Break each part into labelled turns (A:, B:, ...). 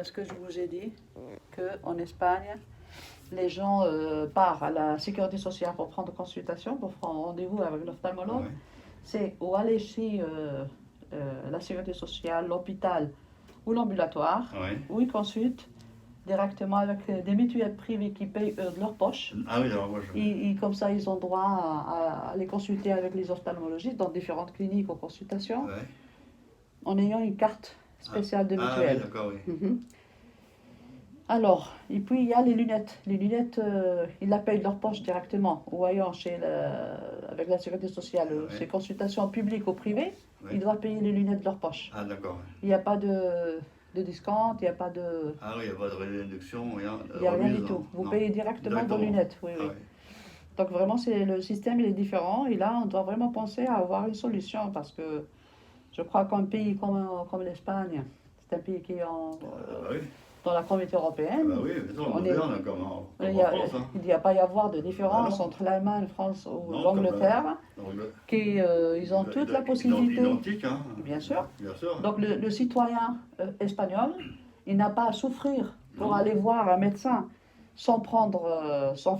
A: ce que je vous ai dit, qu'en Espagne, les gens partent à la sécurité sociale pour prendre consultation, pour prendre rendez-vous avec l'ophtalmologue.
B: Ouais.
A: C'est ou aller chez la sécurité sociale, l'hôpital ou l'ambulatoire,
B: Ouais.
A: où ils consultent directement avec des mutuelles privées qui payent de leur poche.
B: Ah oui, alors moi je.
A: Comme ça, ils ont droit à aller consulter avec les ophtalmologistes dans différentes cliniques aux consultations,
B: Ouais.
A: en ayant une carte spéciale de
B: Ah oui,
A: mutuelle.
B: d'accord, oui.
A: Mhm. Alors, et puis il y a les lunettes. Les lunettes, ils la payent de leur poche directement, ou ailleurs avec la sécurité sociale.
B: Ouais.
A: Ces consultations publiques ou privées,
B: Ouais.
A: ils doivent payer les lunettes de leur poche.
B: Ah d'accord. Ouais.
A: Il n'y a pas de discount, il n'y a pas de...
B: Ah oui, il n'y a pas de réduction, rien.
A: Il n'y a rien
B: remise,
A: du tout.
B: non.
A: Vous
B: Non.
A: payez directement vos lunettes. Oui,
B: Ah
A: oui.
B: ouais.
A: Donc vraiment, le système il est différent. Et là, on doit vraiment penser à avoir une solution parce que je crois qu'un pays comme l'Espagne, c'est un pays qui est
B: Bah oui.
A: dans la communauté européenne.
B: Bah oui, mais ça,
A: On est-
B: moderne comme
A: Il
B: en
A: n'y a,
B: France. Hein.
A: il n'y a pas y avoir de différence
B: Ah non.
A: entre l'Allemagne, France ou
B: Non,
A: l'Angleterre,
B: Donc,
A: ils ont toute la possibilité.
B: Identique, hein.
A: Bien sûr.
B: Bien sûr.
A: Donc le citoyen espagnol, il n'a pas à souffrir pour
B: Non.
A: aller voir un médecin sans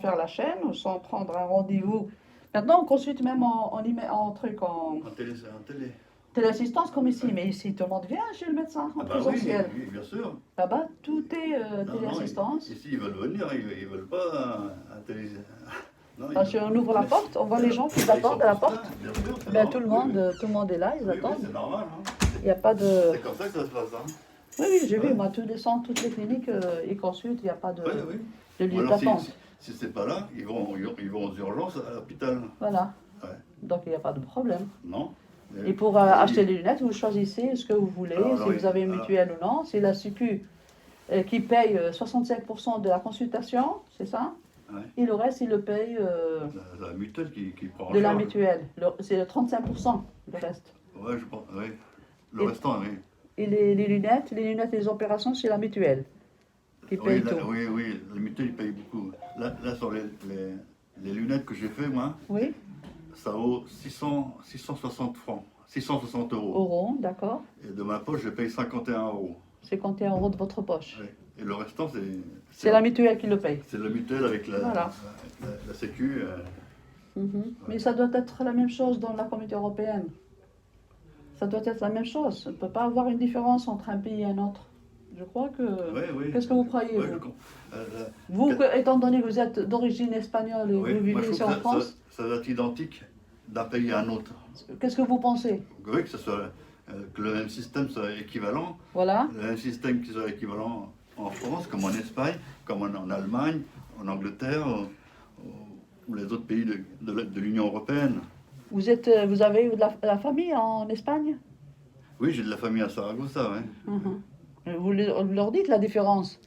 A: faire la chaîne ou sans prendre un rendez-vous. Maintenant, on consulte même en
B: En télé.
A: téléassistance comme ici,
B: Ouais.
A: mais ici, tout le monde vient chez le médecin en
B: Ah bah
A: présentiel.
B: oui, bien sûr.
A: Là-bas, tout est
B: Non,
A: téléassistance.
B: ici, ils veulent venir, ils veulent pas un télé. Non,
A: Parce qu'on ouvre la porte, on voit les gens qui attendent à la porte.
B: Bien sûr, c'est
A: Ben,
B: normal.
A: tout le monde est là, ils
B: Oui, oui,
A: attendent.
B: c'est normal. Hein.
A: Il n'y a pas de...
B: C'est comme ça que ça se passe. Hein.
A: Oui, j'ai vu,
B: Ouais.
A: moi, toutes les cliniques, ils consultent, il n'y a pas de,
B: Oui, oui.
A: de
B: Ou
A: lieu
B: alors,
A: d'attente.
B: si c'est pas là, ils vont aux urgences à l'hôpital.
A: Voilà.
B: Ouais.
A: Donc, il n'y a pas de problème.
B: Non.
A: Et pour acheter les lunettes, vous choisissez ce que vous voulez,
B: Alors,
A: si
B: oui,
A: vous avez une
B: alors-
A: mutuelle ou non. C'est la Sécu qui paye 65% de la consultation, c'est ça?
B: Ouais.
A: Et le reste, il le paye
B: La mutuelle qui prend en
A: de la
B: charge.
A: mutuelle. C'est le 35%, le reste.
B: Ouais, je pense. Oui. Le
A: Et-
B: restant, oui.
A: Et les lunettes et les opérations, c'est la mutuelle qui paye tout.
B: Oui, les mutuelles, ils payent beaucoup. Là sur les lunettes que j'ai fait, moi,
A: Oui,
B: ça vaut 660 francs, 660 euros.
A: euros, d'accord.
B: Et de ma poche, je paye 51 euros.
A: 51 euros de votre poche.
B: Ouais. Et le restant,
A: C'est la mutuelle qui le paye.
B: c'est la mutuelle avec
A: Voilà.
B: la Sécu.
A: Mhm. Mais ça doit être la même chose dans la communauté européenne. Ça doit être la même chose. On ne peut pas avoir une différence entre un pays et un autre. Je crois que...
B: Oui.
A: Qu'est-ce que vous croyez,
B: Ouais,
A: vous
B: euh,
A: Vous, étant donné que vous êtes d'origine espagnole et
B: oui,
A: vous
B: moi,
A: vivez
B: je
A: ici
B: trouve
A: en
B: que
A: France,
B: ça doit être identique d'un pays à un autre.
A: qu'est-ce que vous pensez?
B: Oui, que le même système soit équivalent.
A: Voilà.
B: Le même système qui soit équivalent en France, comme en Espagne, comme en Allemagne, en Angleterre, ou les autres pays de l'Union européenne.
A: Vous avez de la famille en Espagne?
B: Oui, j'ai de la famille à Saragossa, oui.
A: Mhm. Vous leur dites la différence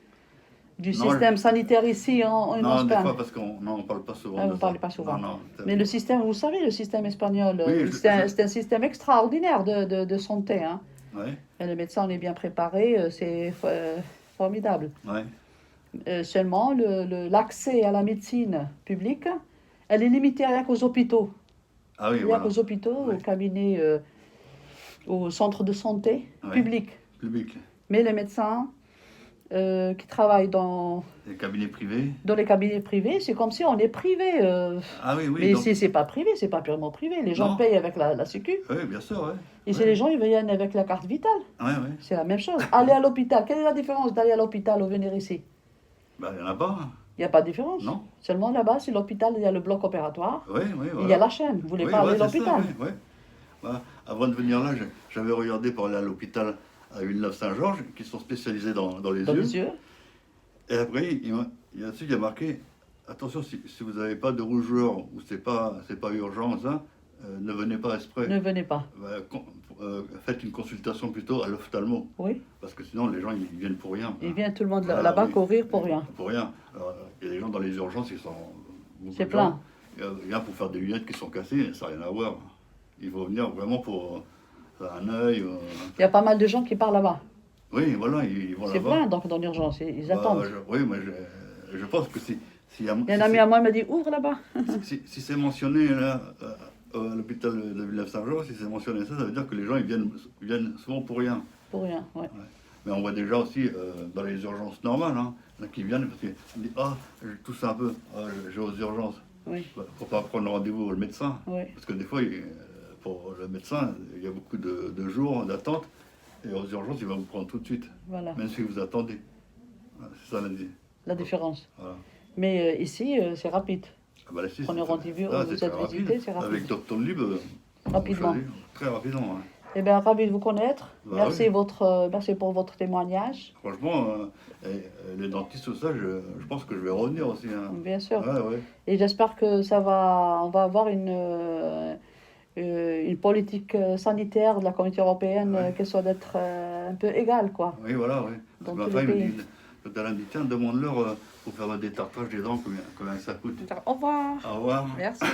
A: du
B: Non,
A: système sanitaire ici en
B: Non, des
A: Espagne?
B: fois, parce qu'on ne parle pas souvent
A: Ah,
B: de
A: vous
B: ça.
A: ne parlez pas souvent.
B: Non,
A: Mais le système, vous savez, le système espagnol,
B: Oui,
A: c'est un système extraordinaire de santé. Hein.
B: Ouais,
A: Et le médecin, on est bien préparé, c'est formidable.
B: ouais.
A: Seulement, l'accès à la médecine publique, elle est limitée rien qu'aux hôpitaux.
B: Ah oui,
A: Rien
B: voilà.
A: qu'aux hôpitaux,
B: Ouais.
A: aux cabinets, aux centres de santé
B: Ouais.
A: publics.
B: Public.
A: Mais les médecins qui travaillent dans
B: Les cabinets privés.
A: les cabinets privés, c'est comme si on est privé.
B: Ah oui,
A: Mais
B: donc-
A: ici, c'est pas privé, c'est pas purement privé. Les gens
B: Non.
A: payent avec la Sécu.
B: Oui, bien sûr, ouais.
A: Et c'est les gens, ils viennent avec la carte vitale.
B: Ouais.
A: C'est la même chose. Aller à l'hôpital, quelle est la différence d'aller à l'hôpital ou venir ici?
B: Bah, il n'y en a pas.
A: Il n'y a pas de différence.
B: Non.
A: Seulement là-bas, c'est l'hôpital, il y a le bloc opératoire.
B: Oui,
A: Il y a la chaîne. Vous voulez pas aller à l'hôpital?
B: Oui. Voilà. Avant de venir là, j'avais regardé pour aller à l'hôpital à Villeneuve-Saint-Georges, qui sont spécialisés dans les
A: Dans
B: yeux.
A: les yeux.
B: Et après, il y a un truc qui a marqué, attention, si vous n'avez pas de rougeur ou c'est pas urgent, ça, ne venez pas exprès.
A: Ne venez pas.
B: Faites une consultation plutôt à l'ophtalmo,
A: Oui.
B: parce que sinon les gens ils viennent pour rien.
A: Il vient tout le monde
B: Ah,
A: là-bas
B: oui.
A: courir pour rien.
B: Pour rien. Alors, il y a des gens dans les urgences qui sont... beaucoup
A: C'est
B: de
A: plein.
B: gens. Il y a pour faire des lunettes qui sont cassées, ça n'a rien à voir. Il faut venir vraiment pour un œil.
A: Il y a pas mal de gens qui partent là-bas.
B: Oui, voilà, ils vont
A: C'est
B: là-bas.
A: plein, donc dans l'urgence, ils
B: Bah,
A: attendent.
B: oui, mais je pense que si
A: Il y a un ami à moi qui m'a dit ouvre là-bas.
B: si c'est mentionné là, à l'hôpital de Villeneuve-Saint-Georges, si c'est mentionné ça, ça veut dire que les gens ils viennent souvent pour rien.
A: Pour rien, ouais.
B: Mais on voit déjà aussi dans les urgences normales, hein, il y en a qui viennent parce qu'ils disent ah, je tousse un peu, ah, je vais aux urgences.
A: Oui,
B: Faut pas prendre rendez-vous au médecin.
A: oui,
B: Parce que des fois, pour le médecin, il y a beaucoup de jours d'attente. Et aux urgences, il va vous prendre tout de suite,
A: voilà
B: même si vous attendez. Voilà, c'est ça
A: la différence.
B: Voilà.
A: Mais ici, c'est rapide.
B: Ah bah là, si,
A: Prenez
B: c'est-
A: rendez-vous,
B: là,
A: vous
B: c'est
A: êtes
B: très
A: visité,
B: rapide.
A: c'est rapide.
B: Avec Doctolib, on
A: Rapidement.
B: choisit très rapidement. Hein.
A: Eh bien, ravi de vous connaître.
B: Bah
A: Merci,
B: oui.
A: merci pour votre témoignage.
B: Franchement, les dentistes, tout ça, je pense que je vais revenir aussi. Hein.
A: Bien sûr.
B: Ouais, ouais.
A: Et j'espère que on va avoir une politique sanitaire de la Communauté européenne
B: Ouais.
A: qui soit d'être un peu égale, quoi.
B: Oui, voilà, oui.
A: Dans
B: Parce que ma
A: tous les
B: femme me
A: pays.
B: dit, quand elle me dit, tiens, demande-leur pour faire des tartrages des dents, combien ça coûte.
A: Au revoir.
B: Au revoir.
A: Merci.